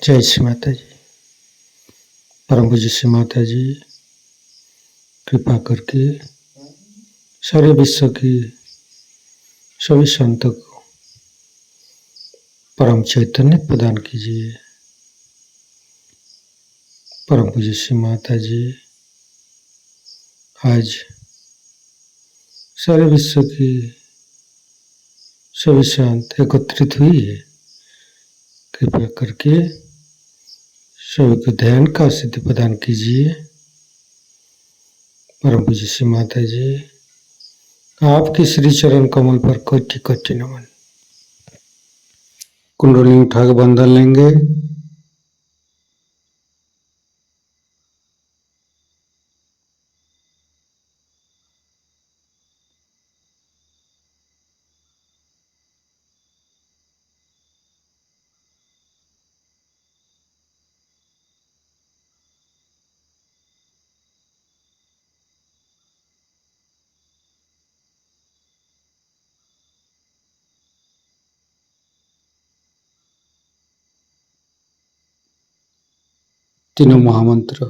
जय श्री माता जी। परम पूज्य श्री माता जी कृपा करके सारे विश्व की सभी संतों को परम चैतन्य प्रदान कीजिए। परम पूज्य श्री माता जी आज सारे विश्व की सभी संत एकत्रित हुई है। कृपा करके सभी को ध्यान का सिद्धि प्रदान कीजिए। परम पूज्य श्री माता जी आपके श्री चरण कमल पर कोटि कोटि नमन। कुंडली उठा के बंधन लेंगे। तीनों महामंत्र।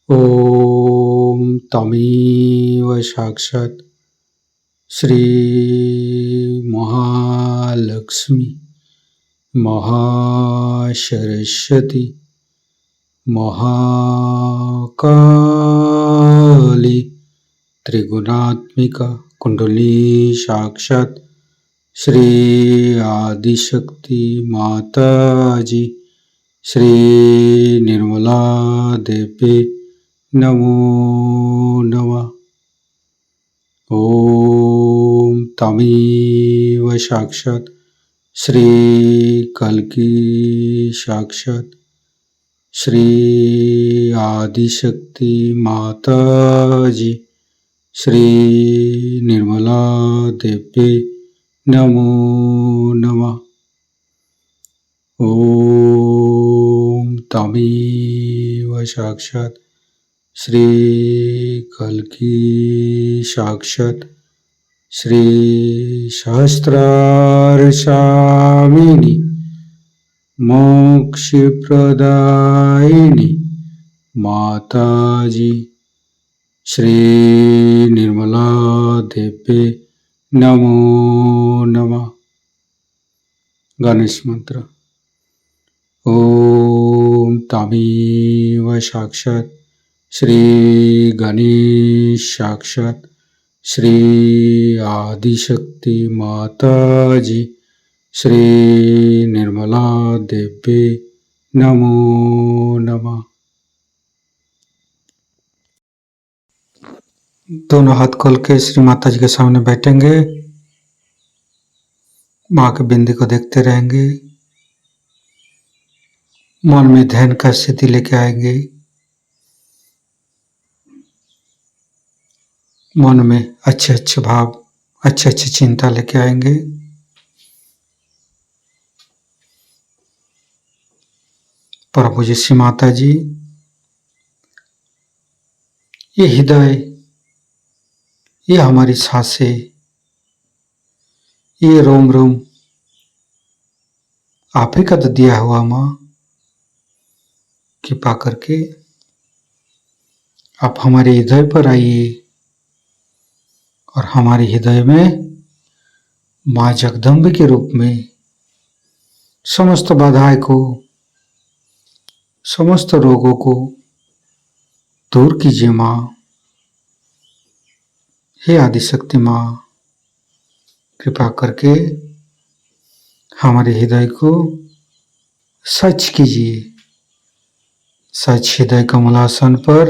ओम तमेव साक्षात् श्री महालक्ष्मी महासरस्वती महाकाली त्रिगुणात्मिका कुंडली साक्षात् श्री आदिशक्ति माता जी श्री निर्मला देवी नमो नमः। ओम तमेव साक्षात् श्री कल्की साक्षात् श्री आदिशक्ति माता जी श्री निर्मला देवी नमो नमः। ओम तमेव साक्षात् श्री कल्की साक्षात् श्री सहस्रार स्वामिनी मोक्ष प्रदायिनी माता जी श्री निर्मला देवी नमो नमः। गणेश मंत्र। ओम तमेव साक्षात् श्री गणेश साक्षात् श्री आदिशक्ति माता जी श्री निर्मला देवी नमो नमः। दोनों हाथ खोल के श्री माता जी के सामने बैठेंगे। माँ के बिंदी को देखते रहेंगे। मन में ध्यान का स्थिति लेके आएंगे। मन में अच्छे अच्छे भाव अच्छे अच्छे चिंता लेके आएंगे। परम पूज्य श्री माता जी ये हृदय ये हमारी सांसें ये रोम रोम आप ही का तो दिया हुआ माँ। कृपा करके आप हमारे हृदय पर आइए और हमारे हृदय में माँ जगदम्बे के रूप में समस्त बाधाएं को समस्त रोगों को दूर कीजिए माँ। हे आदिशक्ति माँ कृपा करके हमारे हृदय को सच कीजिए। सच हृदय कमलासन पर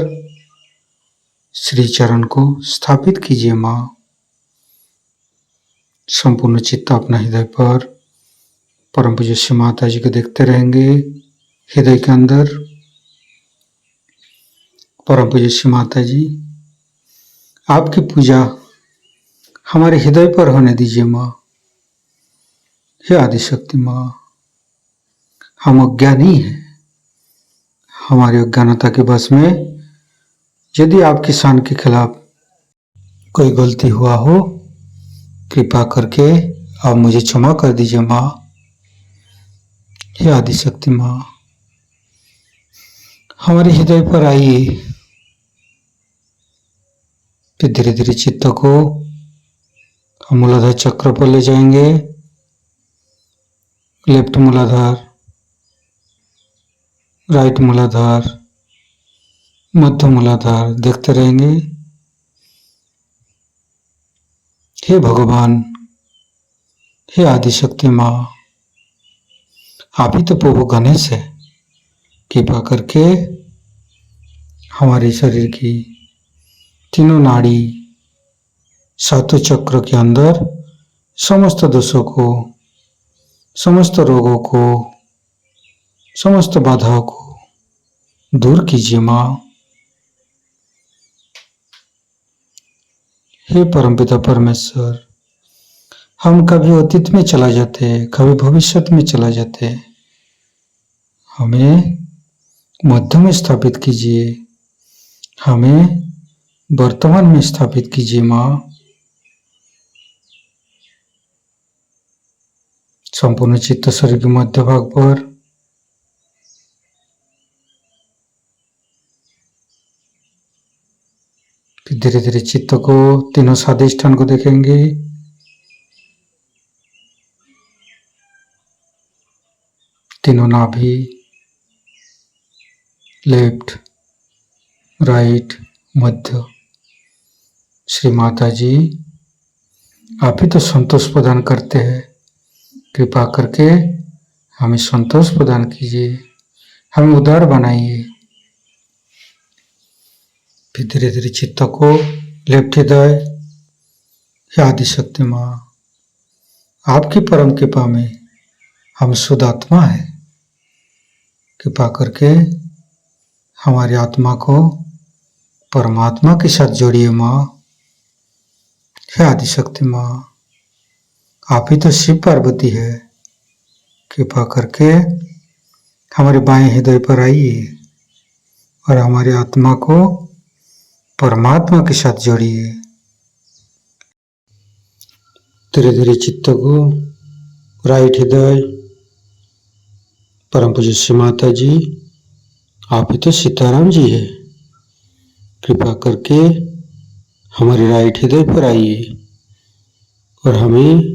श्री चरण को स्थापित कीजिए माँ। संपूर्ण चित्त अपना हृदय पर परम पूज्य श्री माता जी को देखते रहेंगे। हृदय के अंदर परम पूज्य श्री माता जी आपकी पूजा हमारे हृदय पर होने दीजिए माँ। हे आदिशक्ति माँ हम अज्ञानी हैं। हमारी अज्ञानता के बस में यदि आपकी शान के खिलाफ कोई गलती हुआ हो कृपा करके आप मुझे क्षमा कर दीजिए माँ। हे आदिशक्ति माँ, हमारे हृदय पर आइए। फिर धीरे धीरे चित्त को हम मूलाधार चक्र पर ले जाएंगे। लेफ्ट मूलाधार, राइट मूलाधार, मध्य मूलाधार देखते रहेंगे। हे भगवान, हे आदिशक्ति माँ, आप ही तो प्रभु गणेश है। कृपा करके हमारे शरीर की तीनों नाड़ी, सातों चक्र के अंदर समस्त दोषों को, समस्त रोगों को, समस्त बाधाओं को दूर कीजिए माँ। हे परमपिता परमेश्वर, हम कभी अतीत में चला जाते, कभी भविष्य में चला जाते, हमें मध्य में स्थापित कीजिए, हमें वर्तमान में स्थापित कीजिए माँ। संपूर्ण चित्त शरीर के मध्य भाग पर फिर धीरे धीरे चित्त को तीनों स्वादिष्ठान को देखेंगे। तीनों नाभि, लेफ्ट, राइट, मध्य। श्री माता जी, आप ही तो संतोष प्रदान करते हैं। कृपा करके हमें संतोष प्रदान कीजिए, हमें उदार बनाइए। फिर धीरे धीरे चित्त को लेफ्ट हृदय, आदिशक्ति माँ, आपकी परम कृपा में हम शुद्ध आत्मा है। कृपा करके हमारी आत्मा को परमात्मा के साथ जोड़िए माँ। हे आदिशक्ति माँ, आप ही तो शिव पार्वती है। कृपा करके हमारे बाएं हृदय पर आइए और हमारी आत्मा को परमात्मा के साथ जोड़िए। धीरे धीरे चित्त को राइट हृदय, परम पूज्य श्री माता जी, आप ही तो सीताराम जी है। कृपा करके हमारे राइट हृदय पर आइए और हमें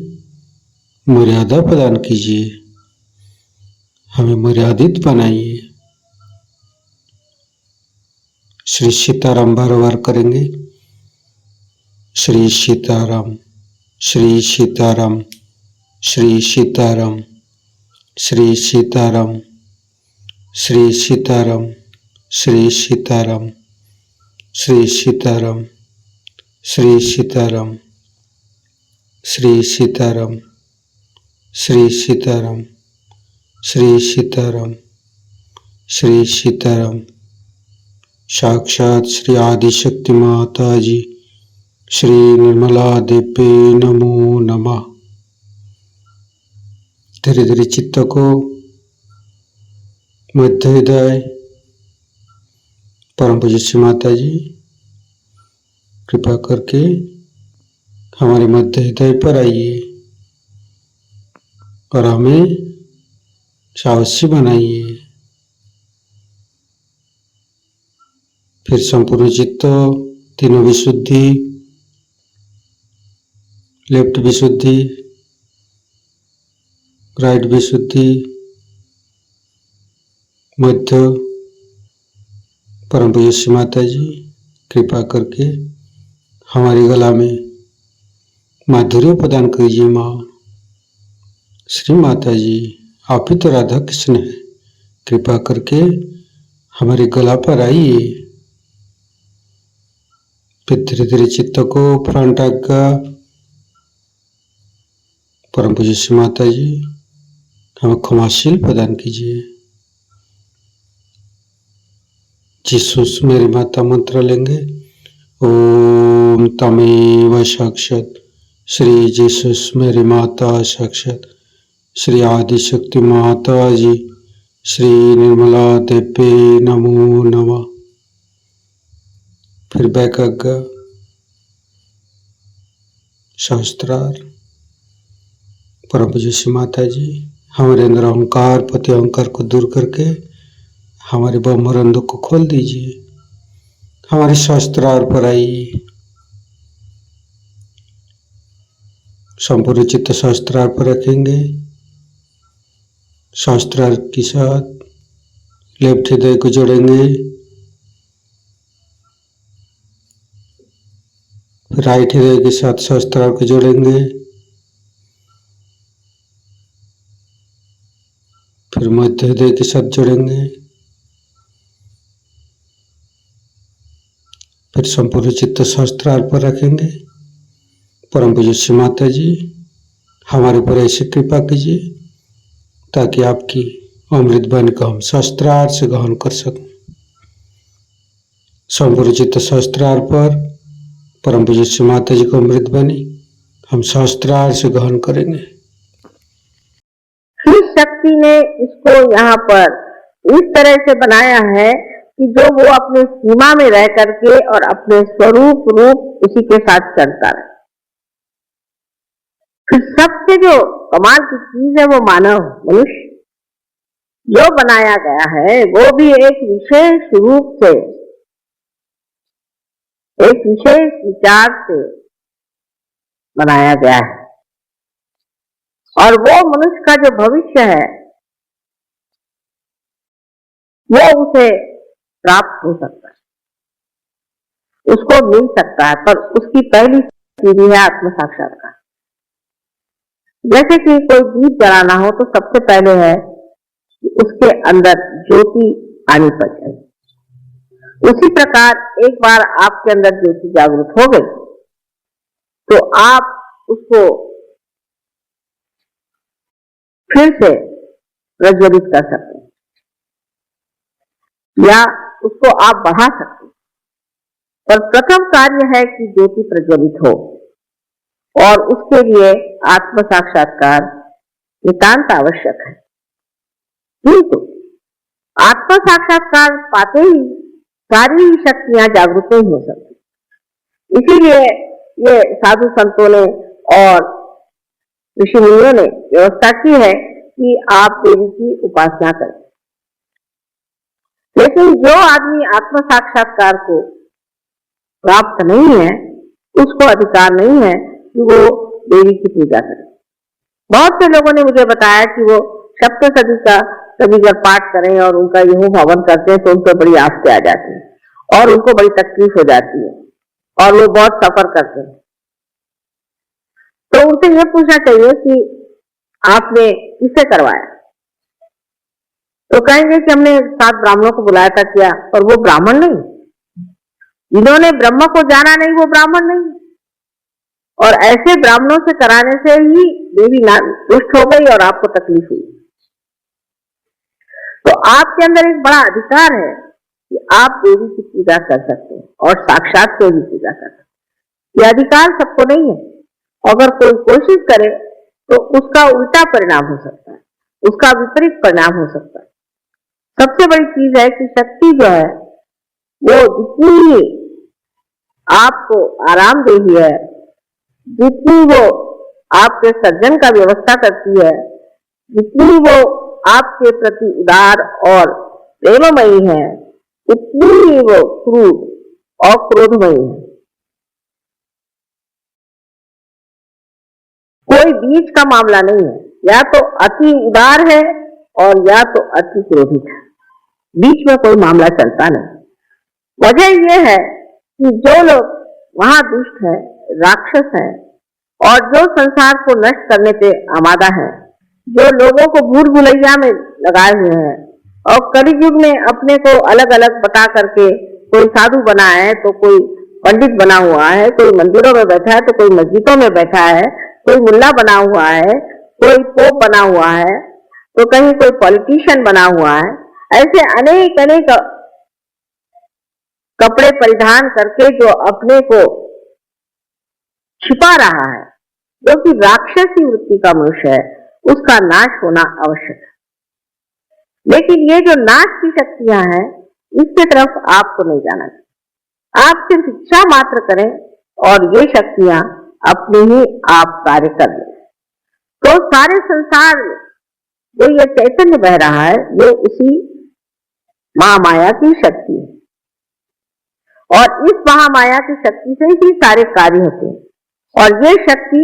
मर्यादा प्रदान कीजिए, हमें मर्यादित बनाइए। श्री सीताराम बार बार करेंगे। श्री सीताराम, श्री सीताराम, श्री सीताराम, श्री सीताराम, श्री सीताराम, श्री सीताराम, श्री सीताराम, श्री सीताराम, श्री सीताराम, श्री सीताराम, श्री सीताराम, श्री सीताराम। साक्षात श्री आदिशक्ति माता जी, श्री निर्मला देवी नमो नमः। धीरे धीरे चित्त को मध्य हृदय, परम पूज्य श्री माता जी, कृपा करके हमारे मध्य हृदय पर आइए और हमें साहसी बनाइए। फिर संपूर्ण चित्त, तीनों विशुद्धि, लेफ्ट विशुद्धि, राइट विशुद्धि, मध्य, परम पूज्य श्री माता जी, कृपा करके हमारी गला में माधुर्य प्रदान कीजिए माँ। श्री माता जी, आप ही तो राधा कृष्ण है। कृपा करके हमारे गला पर आइए। फिर धीरे धीरे चित्त को फ्रंट आज्ञा, परम पूज्य श्री माता जी, हमें क्षमाशील प्रदान कीजिए। जीसस मेरी माता मंत्र लेंगे। ओम तमेव साक्षात श्री जीसस मेरी माता साक्षात श्री आदिशक्ति माता जी, श्री निर्मला देवी नमो नमः। फिर बैक आज्ञा, शास्त्रार्थ, परम पूज्य श्री माता जी, हमारे अंदर अहंकार पति अहंकार को दूर करके हमारे ब्रह्मरंध्र को खोल दीजिए। हमारे शास्त्रार पर आइए, संपूर्ण चित्त शास्त्रार पर रखेंगे। शास्त्रार के साथ लेफ्ट हृदय को जोड़ेंगे, राइट हृदय के साथ शास्त्रार को जोड़ेंगे, फिर मध्य हृदय के साथ जोड़ेंगे, फिर संपूर्ण चित्त शास्त्रार पर रखेंगे। परम पूज्य श्री माता जी हमारे ऊपर ऐसी कृपा कीजिए ताकि आपकी अमृत वाणी को हम शास्त्रार से ग्रहण कर सकें। संपूर्ण चित्त शास्त्रार पर परम पूज्य श्री माता जी को अमृत वाणी हम शास्त्रार से ग्रहण करेंगे। शिव शक्ति ने इसको यहाँ पर इस तरह से बनाया है कि जो वो अपने सीमा में रह करके और अपने स्वरूप रूप उसी के साथ चलता रहे। फिर सबसे जो कमाल की चीज है वो मानव मनुष्य जो बनाया गया है वो भी एक विशेष रूप से, एक विशेष विचार से बनाया गया है। और वो मनुष्य का जो भविष्य है वो उसे प्राप्त हो सकता है, उसको मिल सकता है, पर उसकी पहली सीढ़ी है आत्म साक्षात्कार। जैसे कि कोई दीप जलाना हो तो सबसे पहले है कि उसके अंदर ज्योति आनी पड़े। उसी प्रकार एक बार आपके अंदर ज्योति जागृत हो गई तो आप उसको फिर से प्रज्वलित कर सकते हैं या उसको आप बढ़ा सकते हैं। पर प्रथम कार्य है कि ज्योति प्रज्वलित हो और उसके लिए आत्म साक्षात्कार नितांत आवश्यक है। किंतु आत्म साक्षात्कार पाते ही सारी शक्तियां जागृत नहीं हो सकती। इसीलिए ये साधु संतों ने और ऋषि मुनियों ने व्यवस्था की है कि आप देवी की उपासना करें। लेकिन जो आदमी आत्म साक्षात्कार को प्राप्त नहीं है उसको अधिकार नहीं है कि वो देवी की पूजा करे। बहुत से लोगों ने मुझे बताया कि वो सप्तशती का कभी जब पाठ करें और उनका यूं हवन करते हैं तो उनको बड़ी आफतें आ जाती है और उनको बड़ी तकलीफ हो जाती है और वो बहुत सफर करते हैं। तो उनसे ये पूछना चाहिए कि आपने किससे करवाया? तो कहेंगे कि हमने 7 ब्राह्मणों को बुलाया था। किया? पर वो ब्राह्मण नहीं, जिन्होंने ब्रह्म को जाना नहीं वो ब्राह्मण नहीं। और ऐसे ब्राह्मणों से कराने से ही देवी रुष्ट हो गई और आपको तकलीफ हुई। तो आपके अंदर एक बड़ा अधिकार है कि आप देवी की पूजा कर सकते हैं और साक्षात से भी पूजा कर सकते हैं। ये अधिकार सबको नहीं है। अगर कोई कोशिश करे तो उसका उल्टा परिणाम हो सकता है, उसका विपरीत परिणाम हो सकता है। सबसे बड़ी चीज है कि शक्ति जो है वो जितनी आपको आराम देती है, जितनी वो आपके सर्जन का व्यवस्था करती है, जितनी वो आपके प्रति उदार और प्रेममयी है, उतनी ही वो क्रूर और क्रोधमयी है। कोई बीच का मामला नहीं है, या तो अति उदार है और या तो अति क्रोधित है। बीच में कोई मामला चलता नहीं। वजह यह है कि जो लोग वहां दुष्ट है, राक्षस है और जो संसार को नष्ट करने पे आमादा है, जो लोगों को भूल भुलैया में लगाए हुए हैं और कलयुग में अपने को अलग अलग बता करके कोई साधु बना है तो कोई पंडित बना हुआ है, कोई मंदिरों में बैठा है तो कोई मस्जिदों में बैठा है, कोई मुल्ला बना हुआ है, कोई पोप बना हुआ है, तो कहीं कोई पॉलिटिशियन बना हुआ है। ऐसे अनेक अनेक कपड़े परिधान करके जो अपने को छिपा रहा है, जो कि राक्षसी वृत्ति का मनुष्य है, उसका नाश होना आवश्यक है। लेकिन ये जो नाश की शक्तियां हैं इसके तरफ आपको नहीं जाना चाहिए। आप सिर्फ इच्छा मात्र करें और ये शक्तियां अपने ही आप कार्य कर लें। तो सारे संसार में वो ये चैतन्य बह रहा है, ये उसी महामाया की शक्ति है। और इस महामाया की शक्ति से ही सारे कार्य होते हैं। और ये शक्ति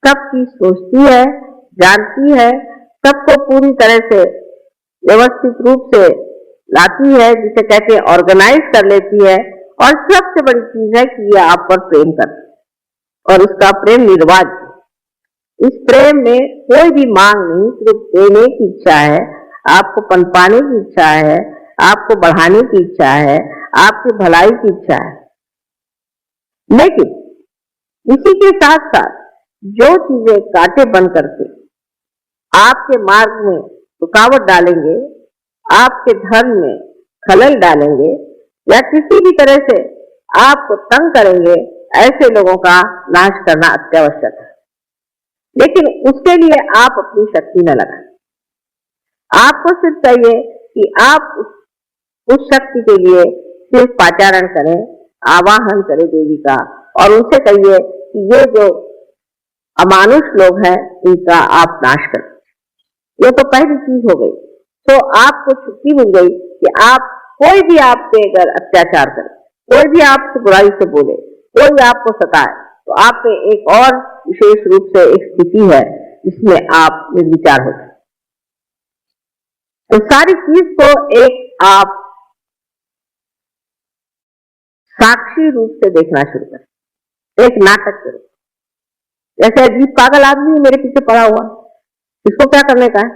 सब चीज सोचती है, जानती है, सबको पूरी तरह से व्यवस्थित रूप से लाती है, जिसे कहते हैं ऑर्गेनाइज कर लेती है। और सबसे बड़ी चीज है कि ये आप पर प्रेम करती है और उसका प्रेम निर्वाध। इस प्रेम में कोई भी मांग नहीं, सिर्फ देने की इच्छा है, आपको पनपाने की इच्छा है, आपको बढ़ाने की इच्छा है, आपकी भलाई की इच्छा है। लेकिन इसी के साथ साथ जो चीजें कांटे बन करके आपके मार्ग में रुकावट डालेंगे, आपके धर्म में खलल डालेंगे या किसी भी तरह से आपको तंग करेंगे, ऐसे लोगों का नाश करना अत्यावश्यक है। लेकिन उसके लिए आप अपनी शक्ति न लगाएं। आपको सिर्फ चाहिए कि आप उस शक्ति के लिए सिर्फ पाचारण करें, आवाहन करें देवी का, और उनसे कहिए कि ये जो अमानुष लोग हैं इनका आप नाश करें। ये तो पहली चीज हो गई। तो आपको छुट्टी मिल गई कि आप कोई भी आप पे अगर अत्याचार करे, कोई भी आपसे बुराई से बोले, कोई आपको सताए, तो आप पे एक और विशेष रूप से एक स्थिति है जिसमें आप निर्विचार हो जाए। तो सारी चीज को एक आप साक्षी रूप से देखना शुरू करें, एक नाटक करें। जैसे अजीब पागल आदमी मेरे पीछे पड़ा हुआ, इसको क्या करने का है?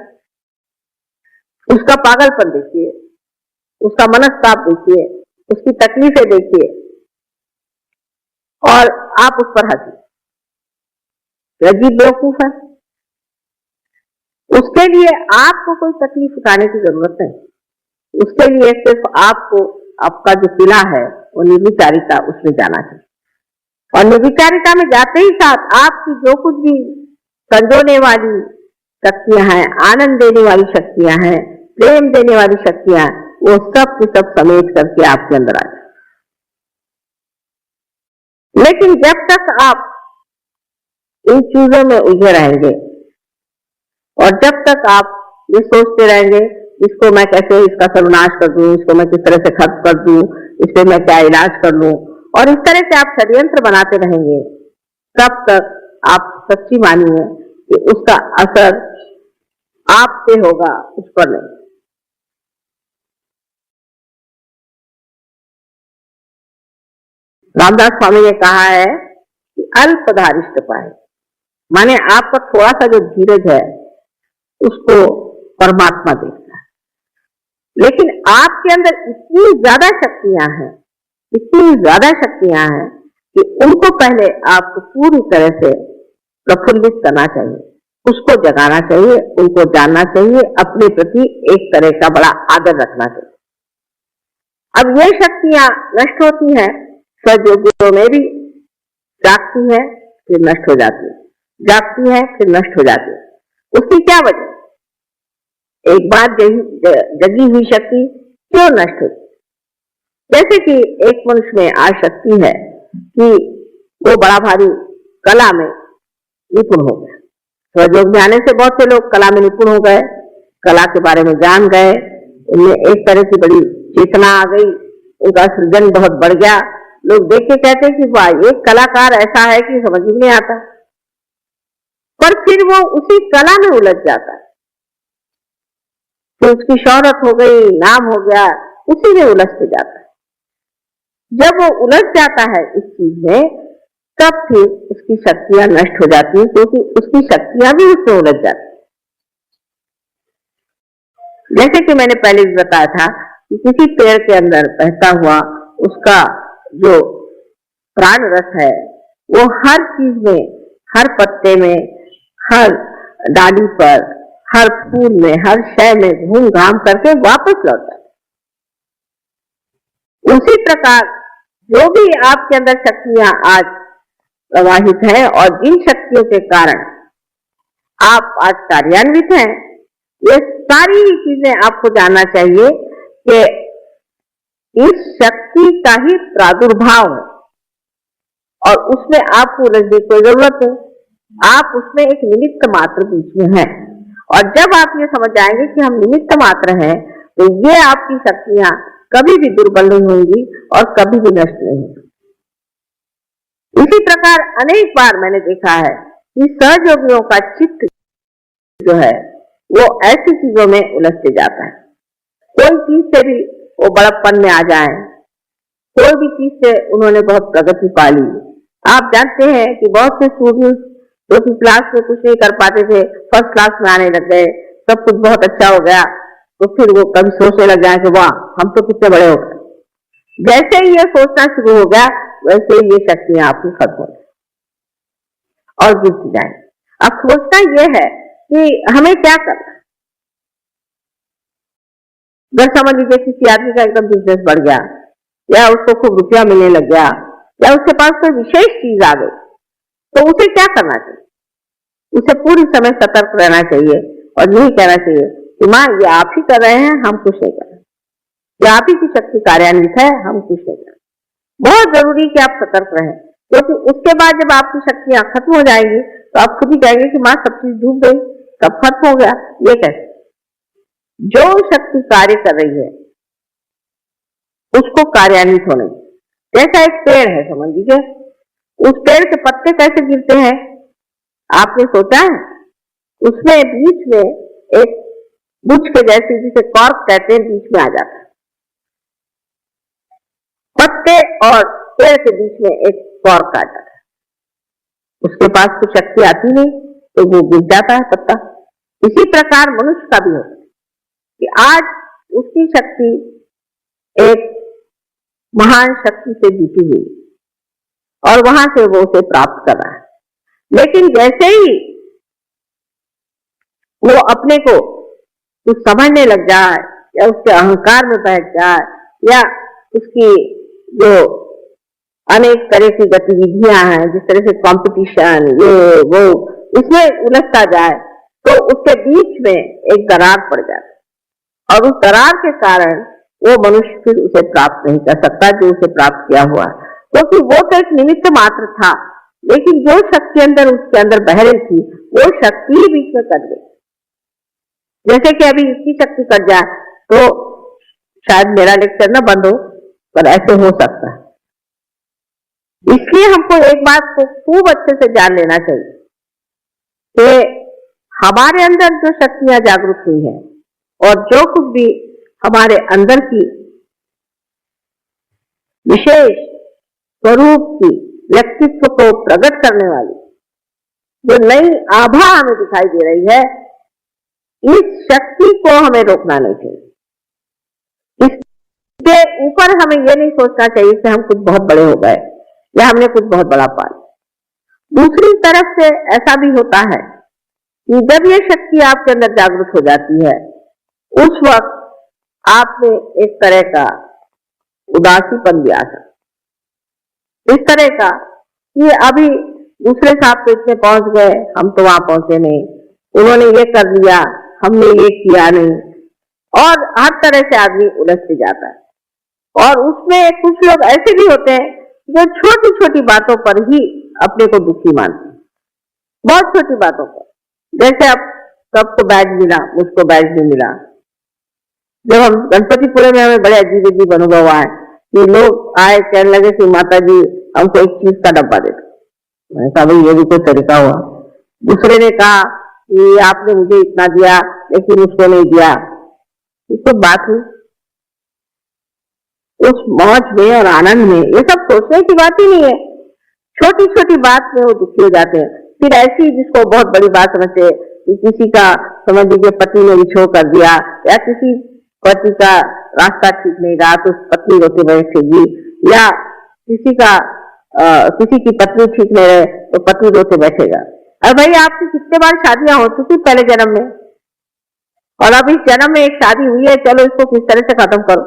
उसका पागलपन देखिए, उसका मनस्ताप देखिए, उसकी तकलीफें देखिए और आप उस पर हंसिए। अजीब बेवकूफ है। उसके लिए आपको कोई तकलीफ उठाने की जरूरत नहीं। उसके लिए सिर्फ आपको आपका जो किला है वो निर्विचारिता, उसमें जाना चाहिए। और निर्विचारिता में जाते ही साथ आपकी जो कुछ भी संजोने वाली शक्तियां हैं, आनंद देने वाली शक्तियां हैं, प्रेम देने वाली शक्तियां, वो सब की सब समेट करके आपके अंदर आ जाए। लेकिन जब तक आप इन चीजों में उलझे रहेंगे और जब तक आप ये सोचते रहेंगे इसको मैं कैसे इसका सर्वनाश कर दूं, इसको मैं किस तरह से खत्म कर दूं, इससे मैं क्या इलाज कर लूं, और इस तरह से आप षड्यंत्र बनाते रहेंगे, तब तक आप सच्ची मानिए कि उसका असर आप पे होगा, उस पर नहीं। रामदास स्वामी ने कहा है कि अल्पधारिष्ट पाए, माने आपका थोड़ा सा जो धीरज है उसको परमात्मा देखता है। लेकिन आपके अंदर इतनी ज्यादा शक्तियां हैं, इतनी ज्यादा शक्तियां हैं कि उनको पहले आपको पूरी तरह से प्रफुल्लित करना चाहिए, उसको जगाना चाहिए, उनको जानना चाहिए, अपने प्रति एक तरह का बड़ा आदर रखना चाहिए। अब ये शक्तियां नष्ट होती हैं, सजयोगियों में भी जागती है फिर नष्ट हो जाती है, जागती है फिर नष्ट हो जाती है। उसकी क्या वजह? एक बार जगी हुई शक्ति क्यों नष्ट होती? जैसे कि एक मनुष्य में आसक्ति है कि वो बड़ा भारी कला में निपुण हो गया, स्वयोग जाने से बहुत से लोग कला में निपुण हो गए, कला के बारे में जान गए, उनमें एक तरह की बड़ी चेतना आ गई, उनका सृजन बहुत बढ़ गया। लोग देख के कहते हैं कि वाह, एक कलाकार ऐसा है कि समझ ही नहीं आता। पर फिर वो उसी कला में उलझ जाता है, फिर उसकी शोहरत हो गई, नाम हो गया, उसी में उलझते जाता है। जब वो उलझ जाता है इस चीज में, तब फिर उसकी शक्तियां नष्ट हो जाती हैं, क्योंकि उसकी शक्तियां भी उसमें उलझ जाती हैं। जैसे कि मैंने पहले भी बताया था कि किसी पेड़ के अंदर बहता हुआ उसका जो प्राण रस है वो हर चीज में, हर पत्ते में, हर डाली पर, हर फूल में, हर शय में घूम घाम करके वापस लौटा है। उसी प्रकार जो भी आपके अंदर शक्तियां आज प्रवाहित हैं और जिन शक्तियों के कारण आप आज कार्यान्वित हैं, ये सारी चीजें आपको जानना चाहिए कि इस शक्ति का ही प्रादुर्भाव है और उसमें आपको उलझने की कोई जरूरत नहीं। आप उसमें एक निमित्त मात्र बीच में हैं और जब आप ये समझ जाएंगे कि हम निमित्त मात्र हैं, तो ये आपकी शक्तियां कभी भी दुर्बल नहीं होंगी और कभी भी नष्ट नहीं होंगी। इसी प्रकार अनेक बार मैंने देखा है कि सहयोगियों का चित्त जो है वो ऐसी चीजों में उलझते जाता है। कोई चीज से भी वो बड़प्पन में आ जाए, कोई भी चीज से उन्होंने बहुत प्रगति पा ली। आप जानते हैं कि बहुत से स्टूडेंट्स जो कि क्लास में कुछ नहीं कर पाते थे, फर्स्ट क्लास में आने लग गए, सब कुछ बहुत अच्छा हो गया, तो फिर वो कभी सोचने लग जाए कि वाह हम तो कितने बड़े हो गए। जैसे ही ये सोचना शुरू हो गया, वैसे ही ये शक्तियां आपकी खत्म हो गई और गिरती जाए। अब सोचना ये है कि हमें क्या करना। अगर समझ लीजिए किसी आदमी का एकदम बिजनेस बढ़ गया, या उसको खूब रुपया मिलने लग गया, या उसके पास कोई विशेष चीज आ गई, तो उसे क्या करना चाहिए? उसे पूरी समय सतर्क रहना चाहिए और यही कहना चाहिए कि माँ ये आप ही कर रहे हैं, हम कुछ नहीं कर रहे, ये आप ही की शक्ति कार्यान्वित है, हम कुछ नहीं कर रहे। बहुत जरूरी कि आप सतर्क रहें, क्योंकि उसके बाद जब आपकी शक्तियां खत्म हो जाएंगी तो आप खुद ही कहेंगे कि माँ सब चीज डूब गई, सब खत्म हो गया। ये कैसे? जो शक्ति कार्य कर रही है उसको कार्यान्वित होने, जैसा एक पेड़ है समझ लीजिए, उस पेड़ के पत्ते कैसे गिरते हैं आपने सोचा है? उसमें बीच में एक बुच के जैसी, जिसे कॉर्क कहते हैं, बीच में आ जाता है। पत्ते और पेड़ के बीच में एक कॉर्क आ जाता है, उसके पास कुछ शक्ति आती नहीं तो वो गिर जाता है पत्ता। इसी प्रकार मनुष्य का भी होता है कि आज उसकी शक्ति एक महान शक्ति से जुटी हुई और वहां से वो उसे प्राप्त कर रहा है, लेकिन जैसे ही वो अपने को कुछ समझने लग जाए, या उसके अहंकार में बैठ जाए, या उसकी जो अनेक तरह की गतिविधियां हैं, जिस तरह से कंपटीशन, ये वो, इसमें उलझता जाए, तो उसके बीच में एक दरार पड़ जाती है और उस दरार के कारण वो मनुष्य फिर उसे प्राप्त नहीं कर सकता जो उसे प्राप्त किया हुआ, क्योंकि वो तो एक निमित्त मात्र था, लेकिन जो शक्ति अंदर उसके अंदर बह रही थी वो शक्ति ही बीच में कट गई। जैसे कि अभी इसकी शक्ति कट जाए तो शायद मेरा लेक्चर न बंद हो, पर ऐसे हो सकता है। इसलिए हमको एक बात को खूब अच्छे से जान लेना चाहिए कि हमारे अंदर जो शक्तियां जागृत हुई हैं और जो कुछ भी हमारे अंदर की विशेष स्वरूप की व्यक्तित्व को प्रकट करने वाली जो नई आभा हमें दिखाई दे रही है, इस शक्ति को हमें रोकना नहीं चाहिए। इसके ऊपर हमें यह नहीं सोचना चाहिए कि हम कुछ बहुत बड़े हो गए या हमने कुछ बहुत बड़ा पा लिया। दूसरी तरफ से ऐसा भी होता है कि जब ये शक्ति आपके अंदर जागृत हो जाती है, उस वक्त आप में एक तरह का उदासीपन भी आ सकता, इस तरह का कि अभी दूसरे साहब तो इतने पहुंच गए, हम तो वहां पहुंचे नहीं, उन्होंने ये कर लिया, हमने ये किया नहीं, और हर तरह से आदमी उलझते जाता है। और उसमें कुछ लोग ऐसे भी होते हैं जो छोटी छोटी बातों पर ही अपने को दुखी मानते हैं, बहुत छोटी बातों पर। जैसे अब सबको बैग मिला, मुझको बैग नहीं मिला। जब हम गणपतिपुरे में हमें बड़े अजीब अजीब अनुभव आए कि लोग आए कहने लगे कि माता जी हमको एक चीज का डब्बा दे दो। मैंने कहा भाई ये भी कोई तरीका हुआ। दूसरे ने कहा कि आपने मुझे इतना दिया लेकिन उसको नहीं दिया। इसको बात हुई, उस मौज में और आनंद में ये सब सोचने की बात ही नहीं है। छोटी छोटी बात में वो दुखी हो जाते हैं। फिर ऐसी जिसको बहुत बड़ी बात समझते कि किसी का समझ लीजिए पति ने विछोह कर दिया, या किसी पति का रास्ता ठीक नहीं रहा तो पत्नी रोते बैठेगी, या किसी की पत्नी ठीक नहीं रहे तो पति रोते बैठेगा। अरे भाई आपकी कितने बार शादियां हो चुकी पहले जन्म में, और अब इस जन्म में एक शादी हुई है, चलो इसको किस तरह से खत्म करो।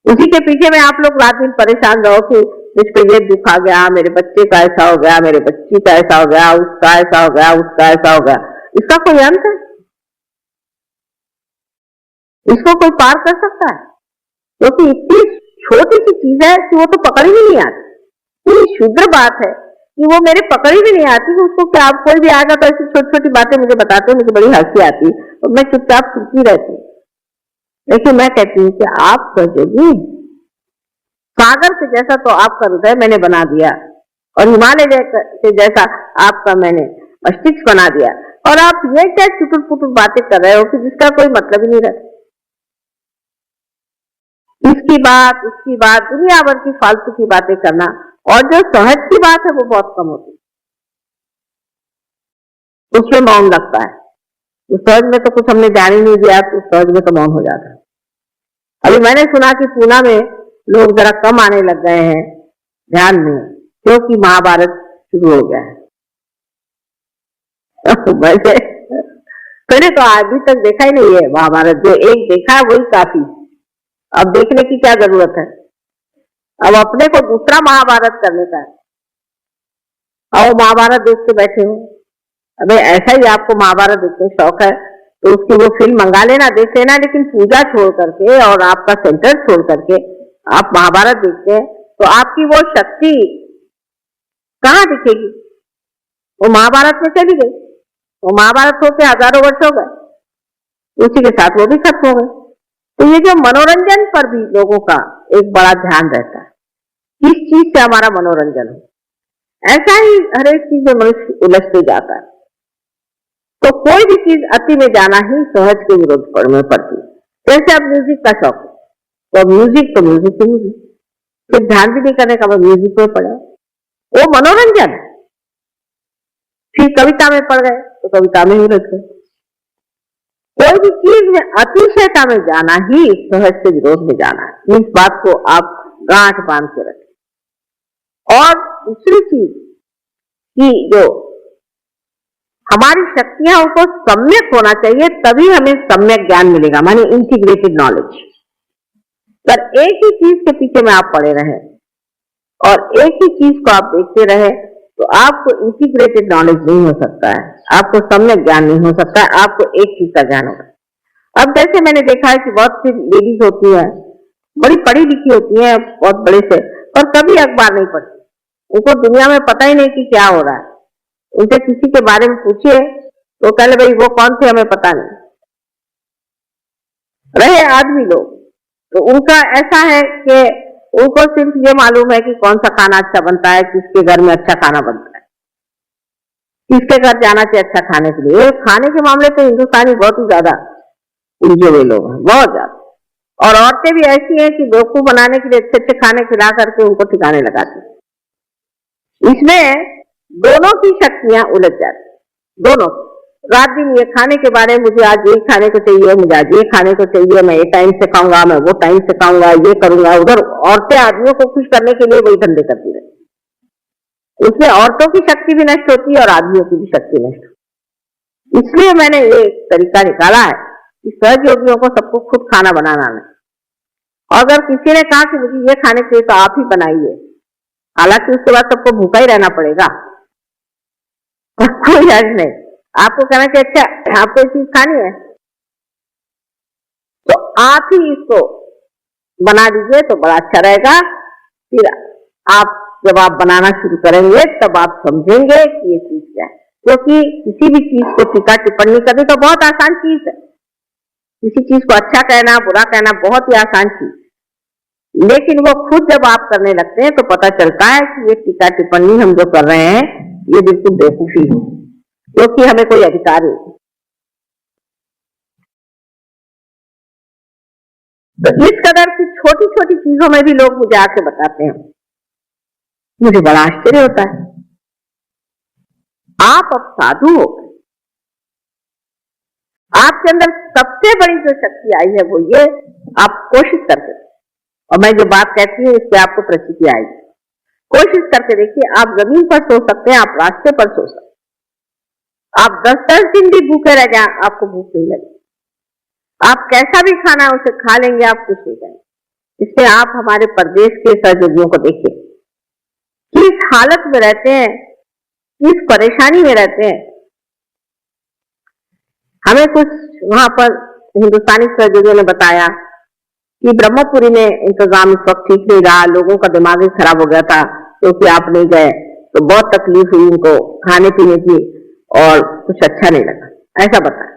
उसी के पीछे में आप लोग रात दिन परेशान रहो कि मुझ पे ये दुख आ गया, मेरे बच्चे का ऐसा हो गया, मेरे बच्ची का ऐसा हो गया, उसका ऐसा हो गया, उसका ऐसा हो गया। इसका कोई अंत है? इसको कोई पार कर सकता है? क्योंकि इतनी छोटी सी चीज है कि वो तो पकड़ ही नहीं आती। इतनी शुद्र बात है कि वो मेरे पकड़ ही भी नहीं आती कि उसको क्या, कोई भी आएगा तो ऐसी छोटी छोटी बातें मुझे बताते हैं, मुझे बड़ी हंसी आती और मैं चुपचाप सुनती रहती। लेकिन मैं कहती हूँ कि आप सोचोगी सागर से जैसा तो आपका हृदय मैंने बना दिया और हिमालय से जैसा आपका मैंने मस्तिष्क बना दिया, और आप ये क्या चुटुर पुटुर बातें कर रहे हो कि जिसका कोई मतलब ही नहीं रहता। इसकी बात उसकी बात दुनिया भर की फालतू की बातें करना, और जो सहज की बात है वो बहुत कम होती है, उसमें मौन लगता है। उस सहज में तो कुछ हमने ध्यान ही नहीं दिया तो उस सहज में तो मौन हो जाता है। अभी मैंने सुना कि पूना में लोग जरा कम आने लग गए हैं ध्यान में, क्योंकि महाभारत शुरू हो गया है। मैंने तो अभी तक देखा ही नहीं है महाभारत, जो एक देखा है वही काफी, अब देखने की क्या जरूरत है। अब अपने को दूसरा महाभारत करने का है और महाभारत देखते बैठे हो। अबे ऐसा ही आपको महाभारत देखने शौक है तो उसकी वो फिल्म मंगा लेना, देख लेना, लेकिन पूजा छोड़ करके और आपका सेंटर छोड़ करके आप महाभारत देखते हैं तो आपकी वो शक्ति कहाँ दिखेगी? वो महाभारत में चली गई, वो महाभारत होके हजारों वर्ष हो गए, उसी के साथ वो भी खत्म हो गए। तो ये जो मनोरंजन पर भी लोगों का एक बड़ा ध्यान रहता है, किस चीज से हमारा मनोरंजन हो, ऐसा ही हर एक चीज में मनुष्य उलझते जाता है। तो कोई भी चीज अति में जाना ही सहज के विरोध में पड़ती है। जैसे अब म्यूजिक का शौक है तो म्यूजिक ही म्यूजिक, फिर ध्यान भी नहीं करने का, वो म्यूजिक में पड़ा, वो मनोरंजन है। फिर कविता में पड़ गए तो कविता में ही उलझ गए। कोई भी चीज में अतिशयता में जाना ही सहज के विरोध में जाना है। इस बात को आप गांठ बांध के रखें। और दूसरी चीज कि जो हमारी शक्तियां उनको सम्यक होना चाहिए, तभी हमें सम्यक ज्ञान मिलेगा, माने इंटीग्रेटेड नॉलेज। पर एक ही चीज के पीछे में आप पड़े रहे और एक ही चीज को आप देखते रहे तो आपको इंटीग्रेटेड नॉलेज नहीं हो सकता है, आपको सम्यक ज्ञान नहीं हो सकता है, आपको एक चीज का ज्ञान होगा। अब जैसे मैंने देखा है कि बहुत सी लेडीज होती है, बड़ी पढ़ी लिखी होती है, बहुत बड़े से, और कभी अखबार नहीं पढ़ती, उनको दुनिया में पता ही नहीं कि क्या हो रहा है। उनसे किसी के बारे में पूछिए तो कह भाई वो कौन थे हमें पता नहीं। रहे आदमी लोग तो उनका ऐसा है कि उनको सिर्फ ये मालूम है कि कौन सा खाना अच्छा बनता है, किसके घर में अच्छा खाना बनता है, किसके घर जाना चाहिए अच्छा खाने के लिए। खाने के मामले तो हिंदुस्तानी बहुत ही ज्यादा उलझे हुए लोग हैं, बहुत ज्यादा। और औरतें भी ऐसी हैं कि बेवकूफ बनाने के लिए अच्छे अच्छे खाने खिला करके उनको ठिकाने लगाती हैं। इसमें दोनों की शक्तियां उलझ जाती, दोनों। रात दिन ये खाने के बारे में, मुझे आज ये खाने को चाहिए, मुझे आज ये खाने को चाहिए, मैं ये टाइम से खाऊंगा, मैं वो टाइम से खाऊंगा, ये करूंगा। उधर औरतें आदमियों को खुश करने के लिए वही धंधे करती रहती, उसमें औरतों की शक्ति भी नष्ट होती है और आदमियों की भी शक्ति नष्ट होती। इसलिए मैंने ये तरीका निकाला है कि सहज योगियों को सबको खुद खाना बनाना है। और अगर किसी ने कहा कि मुझे ये खाने के लिए तो आप ही बनाइए, हालांकि उसके बाद सबको भूखा ही रहना पड़ेगा, कोई हर्ज नहीं। आपको कहना कि अच्छा आपको ये चीज खानी है तो आप ही इसको बना दीजिए तो बड़ा अच्छा रहेगा। फिर आप जब आप बनाना शुरू करेंगे तब आप समझेंगे कि ये चीज क्या है, क्योंकि किसी भी चीज को टीका टिप्पणी करनी तो बहुत आसान चीज है। किसी चीज को अच्छा कहना बुरा कहना बहुत ही आसान चीज, लेकिन वो खुद जब आप करने लगते हैं तो पता चलता है कि ये टीका टिप्पणी हम जो कर रहे हैं ये बिल्कुल बेवकूफी है, क्योंकि हमें कोई अधिकार नहीं। तो इस कदर की छोटी छोटी चीजों में भी लोग मुझे आके बताते हैं, मुझे बड़ा आश्चर्य होता है। आप अब साधु हो, आपके अंदर सबसे बड़ी जो शक्ति आई है वो ये, आप कोशिश करके, और मैं जो बात कहती हूँ इससे आपको प्रचिति आएगी, कोशिश करके देखिए। आप जमीन पर सो सकते हैं, आप रास्ते पर सो सकते हैं, आप 10-10 दिन भी भूखे रह जाए आपको भूख नहीं लगे, आप कैसा भी खाना उसे खा लेंगे, आप कुछ नहीं करेंगे। इसलिए आप हमारे प्रदेश के सहयोगियों को देखिए किस हालत में रहते हैं, किस परेशानी में रहते हैं। हमें कुछ वहां पर हिंदुस्तानी सहयोगियों ने बताया कि ब्रह्मपुरी में इंतजाम इस वक्त ठीक नहीं रहा, लोगों का दिमाग ही खराब हो गया था क्योंकि आप नहीं गए, तो बहुत तकलीफ हुई उनको खाने पीने की और कुछ अच्छा नहीं लगा, ऐसा बताया।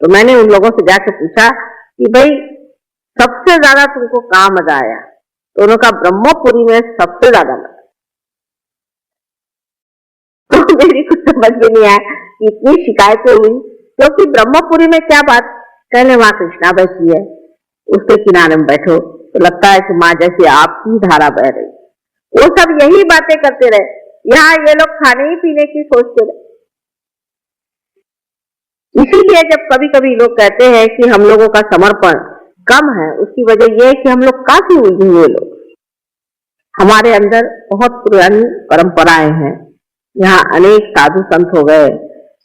तो मैंने उन लोगों से जाके पूछा कि भाई सबसे ज्यादा तुमको कहाँ मजा आया? तो उन्होंने कहा ब्रह्मपुरी में सबसे ज्यादा मजा। तो मेरी कुछ समझ में नहीं आया कि इतनी शिकायतें हुई, क्योंकि ब्रह्मपुरी में क्या बात, कहने वहां कृष्णा बैठी है, उसके किनारे में बैठो तो लगता है कि माँ जैसी आपकी धारा बह रही। वो सब यही बातें करते रहे, यहाँ ये लोग खाने ही पीने की सोचते रहे। इसीलिए जब कभी कभी लोग कहते हैं कि हम लोगों का समर्पण कम है, उसकी वजह यह है कि हम लोग काफी उलझे हुए लोग, हमारे अंदर बहुत पुरानी परंपराएं हैं। यहाँ अनेक साधु संत हो गए,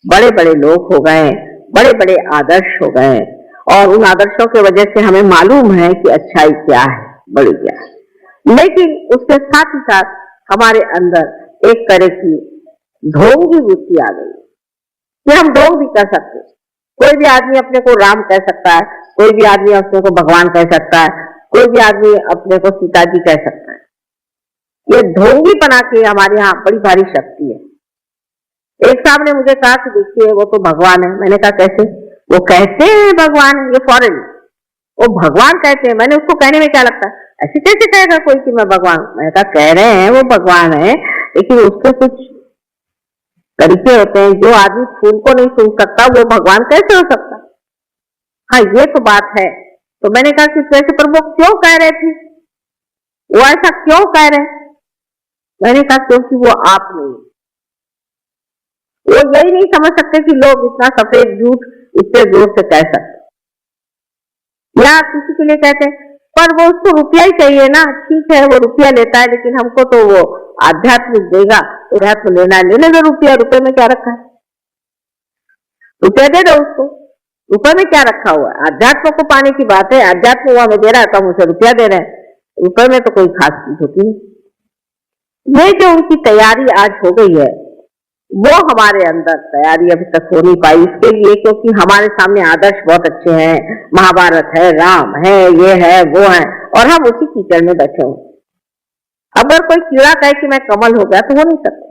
बड़े बड़े लोग हो गए, बड़े बड़े आदर्श हो गए, और उन आदर्शों की वजह से हमें मालूम है कि अच्छाई क्या है, बड़ी क्या है। लेकिन उसके साथ ही साथ हमारे अंदर एक तरह की ढोंग की वृत्ति आ गई कि हम ढोंग भी कर सकते। कोई भी आदमी अपने को राम कह सकता है, कोई भी आदमी अपने को भगवान कह सकता है, कोई भी आदमी अपने को सीता जी कह सकता है। ये ढोंगी बना के हमारे यहाँ बड़ी भारी शक्ति है। एक साहब ने मुझे कहा कि देखिए वो तो भगवान है। मैंने कहा कैसे? वो कहते हैं भगवान, ये फॉरेन, वो भगवान कहते हैं। मैंने उसको कहने में क्या लगता है, ऐसे कैसे कहेगा कोई कि मैं भगवान? मैंने कहा कह रहे हैं वो भगवान है, लेकिन उसके कुछ तरीके होते हैं। जो आदमी फूल को नहीं सुन सकता वो भगवान कैसे हो सकता? हाँ, ये तो बात है। तो मैंने कहा कि वैसे पर वो क्यों कह रहे थे, वो ऐसा क्यों कह रहे? मैंने कहा क्योंकि वो आप नहीं, वो यही नहीं समझ सकते कि लोग इतना सफेद झूठ इतने जोर से कह सकते। या किसी के लिए कहते हैं पर वो उसको रुपया ही चाहिए ना, ठीक है वो रुपया लेता है, लेकिन हमको तो वो आध्यात्मिक देगा, अध्यात्म लेना है, लेने दो रुपया, रुपये में क्या रखा है, रुपया दे दो उसको, रुपये में क्या रखा हुआ है? अध्यात्म को पाने की बात है, अध्यात्म वो हमें दे रहा है तो हम उसे रुपया दे रहे हैं, रुपये में तो कोई खास चीज होती नहीं। ये जो उनकी तैयारी आज हो गई है, वो हमारे अंदर तैयारी अभी तक हो नहीं पाई। इसके लिए क्योंकि हमारे सामने आदर्श बहुत अच्छे हैं, महाभारत है, राम है, ये है, वो है, और हम उसी कीचड़ में बैठे हुए। अगर कोई कीड़ा कहे कि मैं कमल हो गया तो हो नहीं सकता,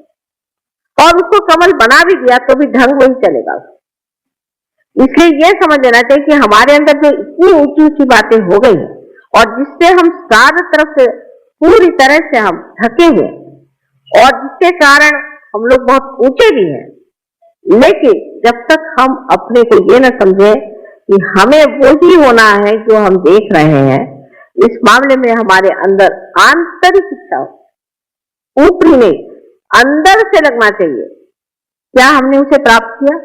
और उसको कमल बना भी दिया तो भी ढंग वही चलेगा। इसलिए ये समझ लेना चाहिए कि हमारे अंदर जो इतनी ऊंची ऊंची बातें हो गई और जिससे हम चारों तरफ से पूरी तरह से हम ढके हुए, और जिसके कारण हम लोग बहुत ऊंचे भी हैं, लेकिन जब तक हम अपने को ये न समझे कि हमें वो ही होना है जो हम देख रहे हैं, इस मामले में हमारे अंदर आंतरिक इच्छा, ऊपरी नहीं, अंदर से लगना चाहिए। क्या हमने उसे प्राप्त किया?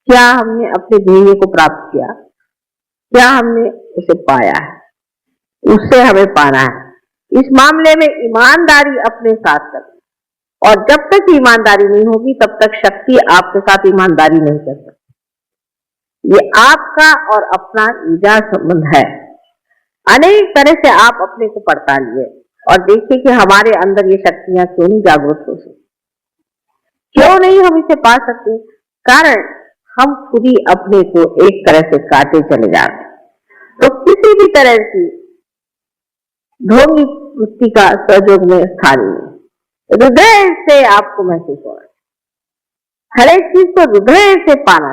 क्या हमने अपने ध्येय को प्राप्त किया? क्या हमने उसे पाया है? उससे हमें पाना है। इस मामले में ईमानदारी अपने साथ कर, और जब तक ईमानदारी नहीं होगी तब तक शक्ति आपके साथ ईमानदारी नहीं कर सकती। ये आपका और अपना निजा संबंध है। अनेक तरह से आप अपने को पड़तालिए और देखिए कि हमारे अंदर ये शक्तियां क्यों नहीं जागृत हो सकती, क्यों नहीं हम इसे पा सकते? कारण हम खुद ही अपने को एक तरह से काटे चले जाते। तो किसी भी तरह की ढोंगी वृत्ति का सहयोग में स्थान नहीं। हृदय से आपको महसूस होना, हर एक चीज को हृदय से पाना,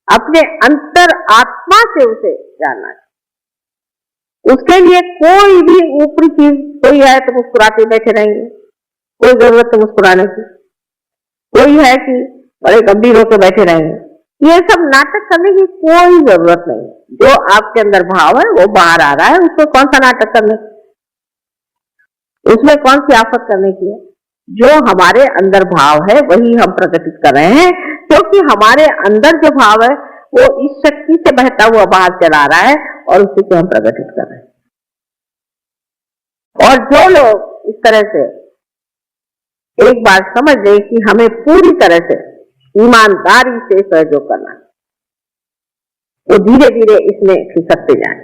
अपने अंतर आत्मा से उसे जानना। उसके लिए कोई भी ऊपरी चीज, कोई है तो मुस्कुराते बैठे रहेंगे, कोई जरूरत है मुस्कुराने की, कोई है कि बड़े गंभीर होकर बैठे रहेंगे, ये सब नाटक करने की कोई जरूरत नहीं। जो आपके अंदर भाव है वो बाहर आ रहा है, उसको कौन सा नाटक करने, उसमें कौन सी आफत करने की है? जो हमारे अंदर भाव है वही हम प्रकटित कर रहे हैं, क्योंकि हमारे अंदर जो भाव है वो इस शक्ति से बहता हुआ बाहर चला रहा है और उसी को हम प्रकटित कर रहे हैं। और जो लोग इस तरह से एक बार समझ लें कि हमें पूरी तरह से ईमानदारी से सहयोग करना, वो धीरे धीरे इसमें खिसकते जाए।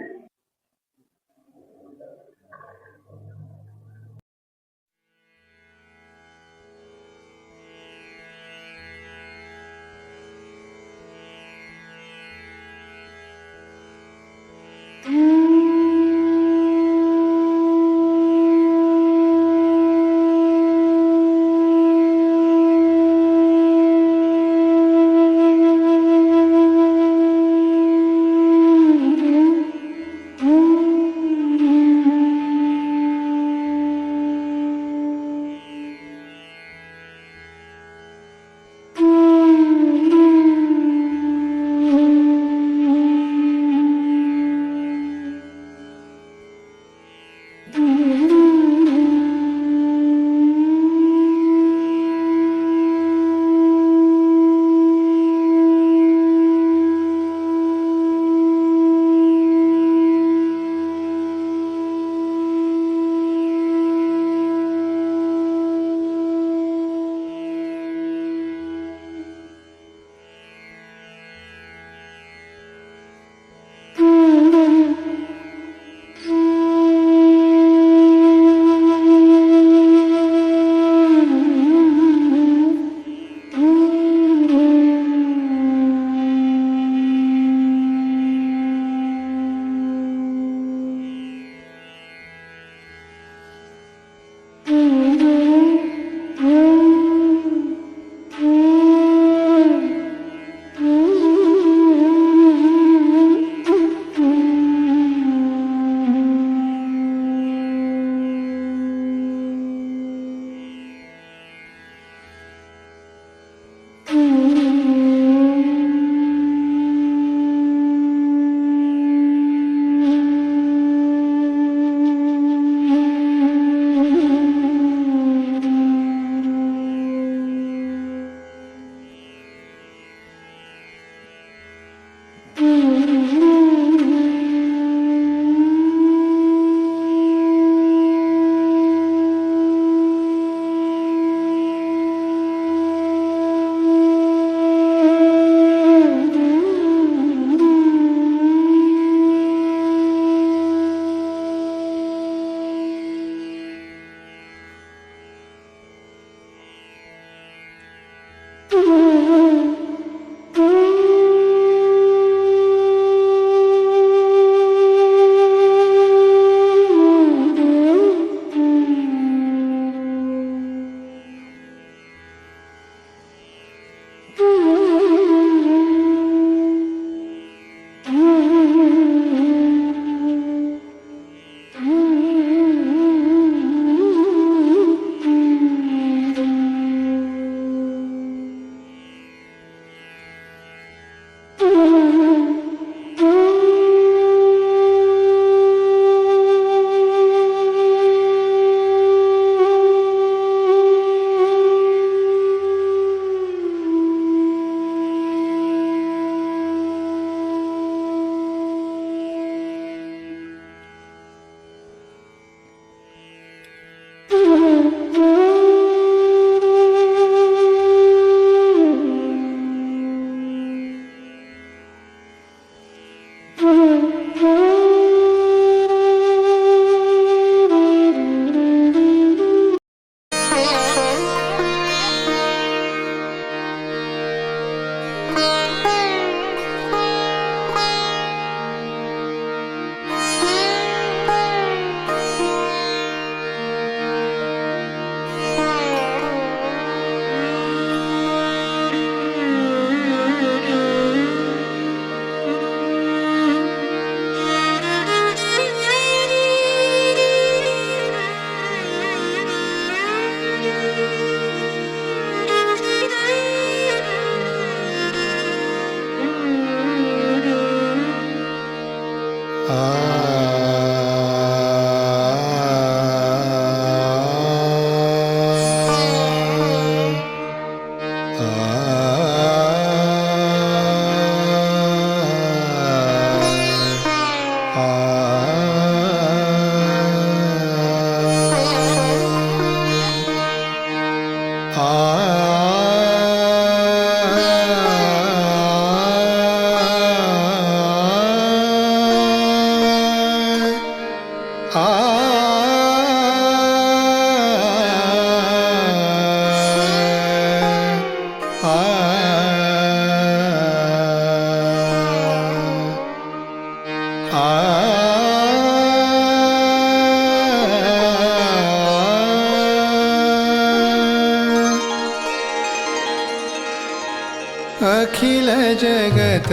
जगत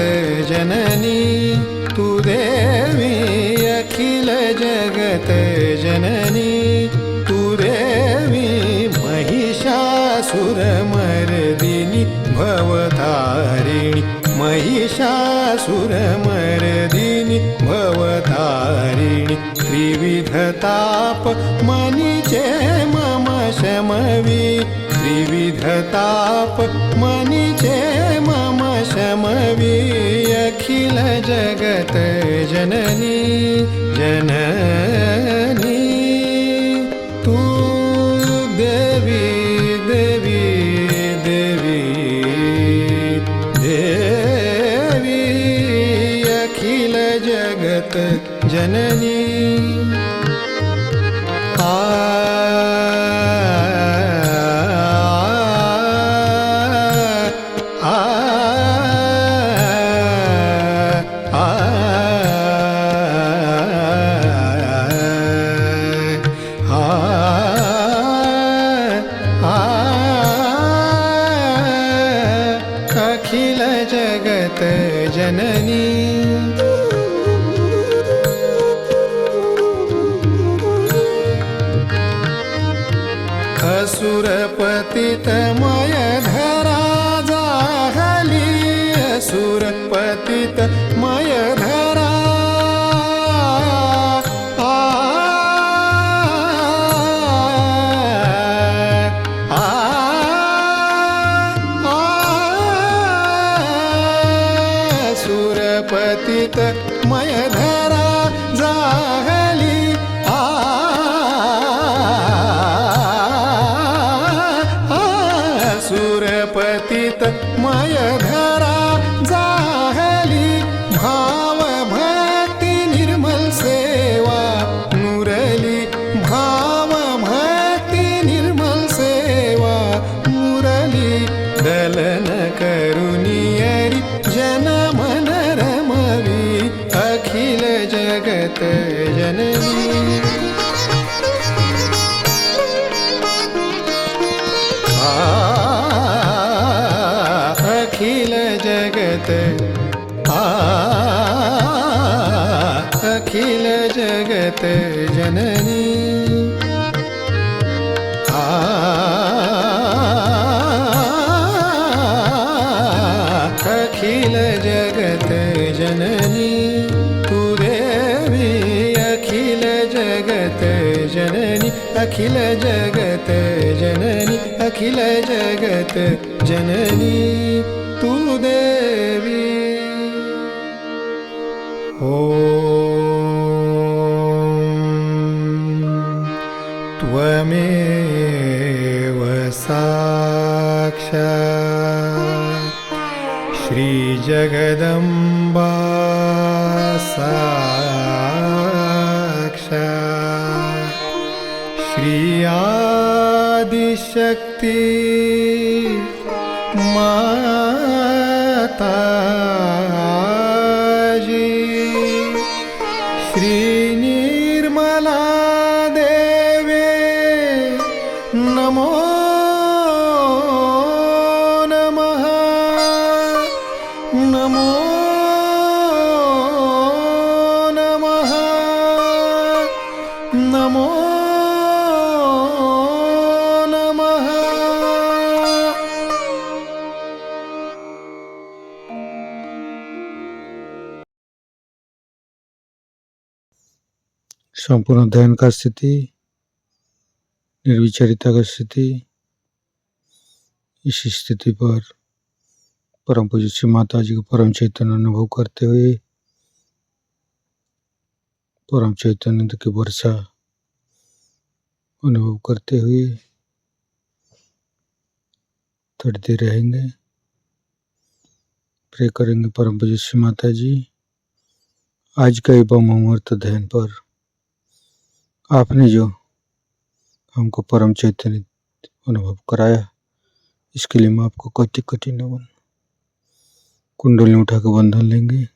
जननी तू देवी अखिल जगत जननी तू देवी महिषासुरमर्दिनी भवतारिणी महिषासुरमर्दिनी भवतारिणी त्रिविधताप मनीचे मम शमवी त्रिविधताप मनीचे मम शमवी अखिल जगत जननी जननी तू देवी देवी देवी देवी अखिल जगत जननी अखिल जगत जननी असुरपतितमय धरा जाहली असुरपतितमय धरा असुरपतितमय धरा जाहली असुरपतितमय धरा जाहली भाव भक्ति निर्मल सेवा मुरली भाव भक्ति निर्मल सेवा मुरली दलन करुनियरी जन मन रमवी अखिल जगत जननी अखिल जगत अखिल जगत जननी अखिल जगत जननी तू देवी अखिल जगत जननी अखिल जगत जननी अखिल जगत जननी तू देवी त्वमेव साक्षात् श्रीजगदम्बा साक्षात् श्री आदिशक्ति माताजी श्री निर्मला देवे नमो नमः नमो नमः नमो नमः संपूर्ण ध्यान का स्थिति, निर्विचारिता का स्थिति। इस स्थिति पर परम पूज्य श्री माता जी को परम चैतन्य अनुभव करते हुए परम चैतन्य की वर्षा अनुभव करते हुए थोड़ी देर रहेंगे। प्रे करेंगे परम पूज्य श्री माता जी, आज का एवं अमृत ध्यान पर आपने जो हमको परम चैतन्य अनुभव कराया, इसके लिए मैं आपको कोटि कोटि नमन। कुंडली उठा के बंधन लेंगे।